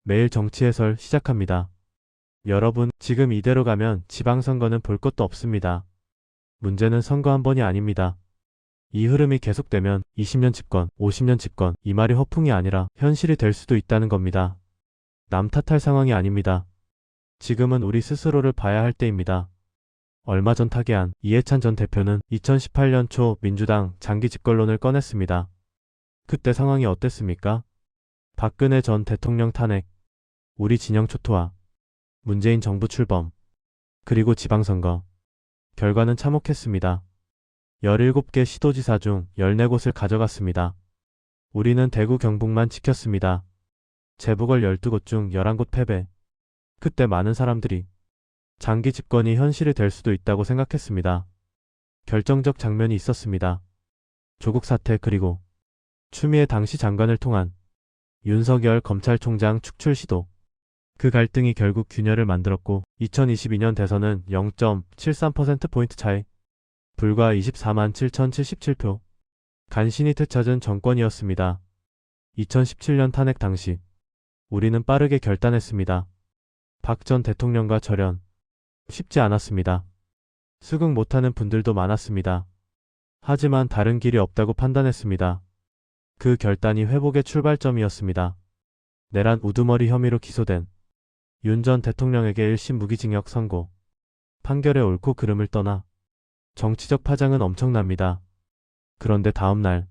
매일 정치 해설 시작합니다. 여러분, 지금 이대로 가면 지방선거는 볼 것도 없습니다. 문제는 선거 한 번이 아닙니다. 이 흐름이 계속되면 20년 집권, 50년 집권, 이 말이 허풍이 아니라 현실이 될 수도 있다는 겁니다. 남 탓할 상황이 아닙니다. 지금은 우리 스스로를 봐야 할 때입니다. 얼마 전 타계한 이해찬 전 대표는 2018년 초 민주당 장기 집권론을 꺼냈습니다. 그때 상황이 어땠습니까? 박근혜 전 대통령 탄핵, 우리 진영 초토화, 문재인 정부 출범, 그리고 지방선거. 결과는 참혹했습니다. 17개 시도지사 중 14곳을 가져갔습니다. 우리는 대구 경북만 지켰습니다. 재보궐 12곳 중 11곳 패배. 그때 많은 사람들이 장기 집권이 현실이 될 수도 있다고 생각했습니다. 결정적 장면이 있었습니다. 조국 사태 그리고 추미애 당시 장관을 통한 윤석열 검찰총장 축출 시도. 그 갈등이 결국 균열을 만들었고 2022년 대선은 0.73%포인트 차이, 불과 24만 7,077표. 간신히 되찾은 정권이었습니다. 2017년 탄핵 당시 우리는 빠르게 결단했습니다. 박 전 대통령과 절연. 쉽지 않았습니다. 수긍 못하는 분들도 많았습니다. 하지만 다른 길이 없다고 판단했습니다. 그 결단이 회복의 출발점이었습니다. 내란 우두머리 혐의로 기소된 윤 전 대통령에게 1심 무기징역 선고. 판결의 옳고 그름을 떠나 정치적 파장은 엄청납니다. 그런데 다음 날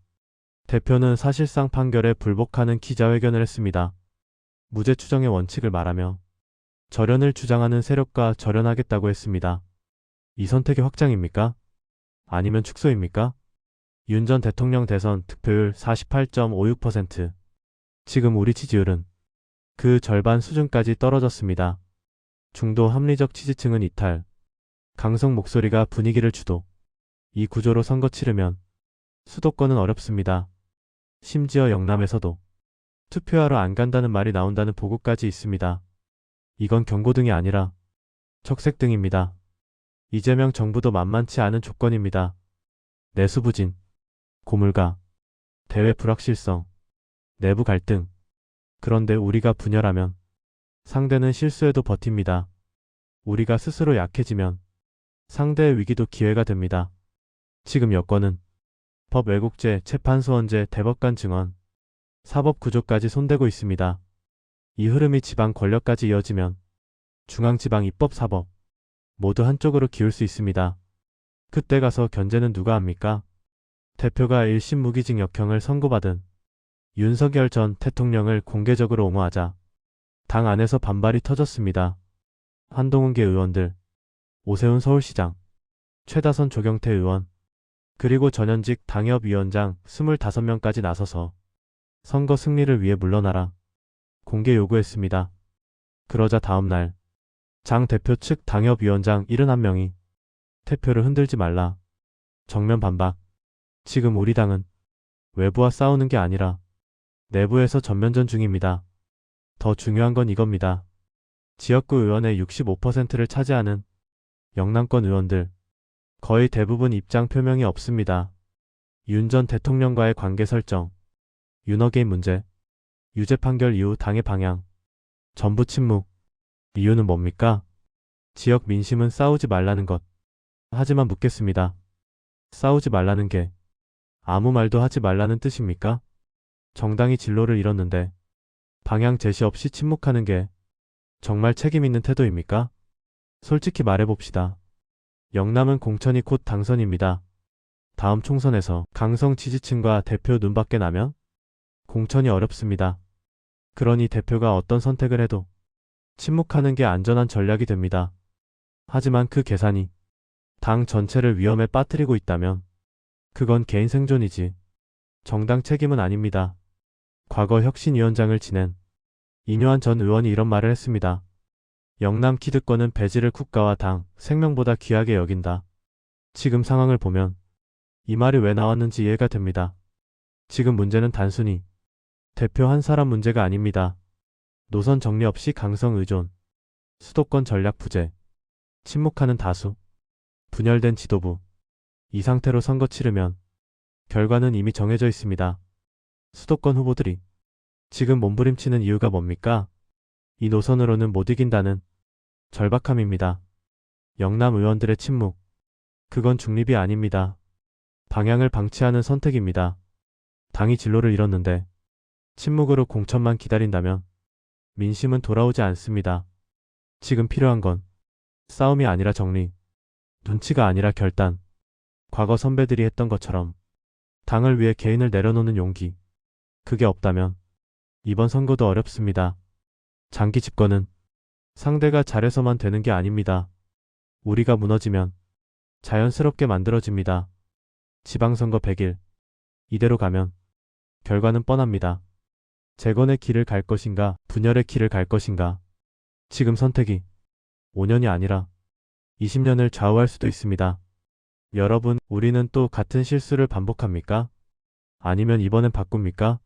대표는 사실상 판결에 불복하는 기자회견을 했습니다. 무죄 추정의 원칙을 말하며 절연을 주장하는 세력과 절연하겠다고 했습니다. 이 선택의 확장입니까? 아니면 축소입니까? 윤 전 대통령 대선 득표율 48.56%. 지금 우리 지지율은 그 절반 수준까지 떨어졌습니다. 중도 합리적 지지층은 이탈. 강성 목소리가 분위기를 주도. 이 구조로 선거 치르면 수도권은 어렵습니다. 심지어 영남에서도 투표하러 안 간다는 말이 나온다는 보고까지 있습니다. 이건 경고등이 아니라 적색등입니다. 이재명 정부도 만만치 않은 조건입니다. 내수 부진, 고물가, 대외 불확실성, 내부 갈등. 그런데 우리가 분열하면 상대는 실수해도 버팁니다. 우리가 스스로 약해지면 상대의 위기도 기회가 됩니다. 지금 여권은 법 왜곡죄, 재판소원죄, 대법관 증언, 사법구조까지 손대고 있습니다. 이 흐름이 지방 권력까지 이어지면 중앙지방 입법 사법 모두 한쪽으로 기울 수 있습니다. 그때 가서 견제는 누가 합니까? 대표가 1심 무기징역형을 선고받은 윤석열 전 대통령을 공개적으로 옹호하자 당 안에서 반발이 터졌습니다. 한동훈계 의원들, 오세훈 서울시장, 최다선 조경태 의원, 그리고 전현직 당협위원장 25명까지 나서서 선거 승리를 위해 물러나라 공개 요구했습니다. 그러자 다음 날 장 대표 측 당협위원장 71명이 대표를 흔들지 말라 정면 반박. 지금 우리 당은 외부와 싸우는 게 아니라 내부에서 전면전 중입니다. 더 중요한 건 이겁니다. 지역구 의원의 65%를 차지하는 영남권 의원들 거의 대부분 입장 표명이 없습니다. 윤 전 대통령과의 관계 설정, 윤어게인 문제, 유죄 판결 이후 당의 방향, 전부 침묵. 이유는 뭡니까? 지역 민심은 싸우지 말라는 것. 하지만 묻겠습니다. 싸우지 말라는 게 아무 말도 하지 말라는 뜻입니까? 정당이 진로를 잃었는데 방향 제시 없이 침묵하는 게 정말 책임 있는 태도입니까? 솔직히 말해봅시다. 영남은 공천이 곧 당선입니다. 다음 총선에서 강성 지지층과 대표 눈밖에 나면 공천이 어렵습니다. 그러니 대표가 어떤 선택을 해도 침묵하는 게 안전한 전략이 됩니다. 하지만 그 계산이 당 전체를 위험에 빠뜨리고 있다면 그건 개인 생존이지 정당 책임은 아닙니다. 과거 혁신위원장을 지낸 이뇨한 전 의원이 이런 말을 했습니다. 영남 기득권은 배지를 국가와 당, 생명보다 귀하게 여긴다. 지금 상황을 보면 이 말이 왜 나왔는지 이해가 됩니다. 지금 문제는 단순히 대표 한 사람 문제가 아닙니다. 노선 정리 없이 강성 의존, 수도권 전략 부재, 침묵하는 다수, 분열된 지도부. 이 상태로 선거 치르면 결과는 이미 정해져 있습니다. 수도권 후보들이 지금 몸부림치는 이유가 뭡니까? 이 노선으로는 못 이긴다는 절박함입니다. 영남 의원들의 침묵. 그건 중립이 아닙니다. 방향을 방치하는 선택입니다. 당이 진로를 잃었는데 침묵으로 공천만 기다린다면 민심은 돌아오지 않습니다. 지금 필요한 건 싸움이 아니라 정리, 눈치가 아니라 결단, 과거 선배들이 했던 것처럼 당을 위해 개인을 내려놓는 용기. 그게 없다면 이번 선거도 어렵습니다. 장기 집권은 상대가 잘해서만 되는 게 아닙니다. 우리가 무너지면 자연스럽게 만들어집니다. 지방선거 100일. 이대로 가면 결과는 뻔합니다. 재건의 길을 갈 것인가, 분열의 길을 갈 것인가. 지금 선택이 5년이 아니라 20년을 좌우할 수도 있습니다. 여러분, 우리는 또 같은 실수를 반복합니까? 아니면 이번엔 바꿉니까?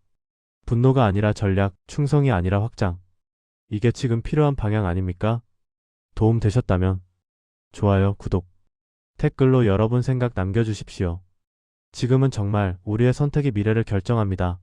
분노가 아니라 전략, 충성이 아니라 확장. 이게 지금 필요한 방향 아닙니까? 도움 되셨다면 좋아요, 구독, 댓글로 여러분 생각 남겨주십시오. 지금은 정말 우리의 선택이 미래를 결정합니다.